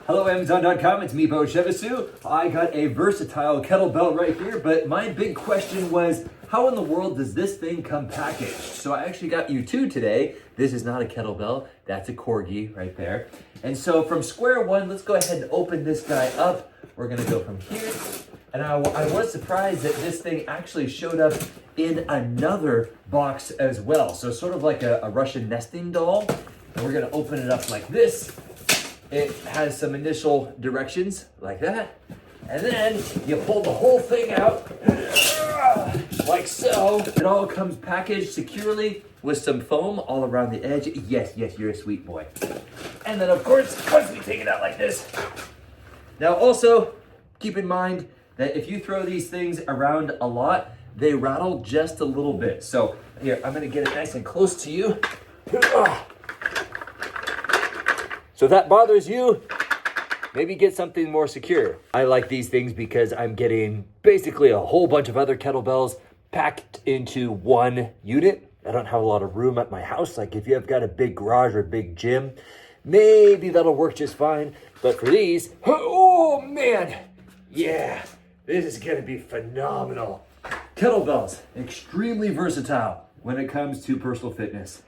Hello Amazon.com, it's me, Bo Shevasu. I got a versatile kettlebell right here, but my big question was, how in the world does this thing come packaged? So I actually got you two today. This is not a kettlebell, that's a corgi right there. And so from square one, let's go ahead and open this guy up. We're gonna go from here. And I was surprised that this thing actually showed up in another box as well. So sort of like a Russian nesting doll. And we're gonna open it up like this. It has some initial directions like that. And then you pull the whole thing out like so. It all comes packaged securely with some foam all around the edge. Yes, you're a sweet boy. And then of course we take it out like this. Now also, keep in mind that if you throw these things around a lot, they rattle just a little bit. So here, I'm gonna get it nice and close to you. So if that bothers you, maybe get something more secure. I like these things because I'm getting basically a whole bunch of other kettlebells packed into one unit. I don't have a lot of room at my house. Like if you have got a big garage or a big gym, maybe that'll work just fine. But for these, oh man, yeah, this is gonna be phenomenal. Kettlebells, extremely versatile when it comes to personal fitness.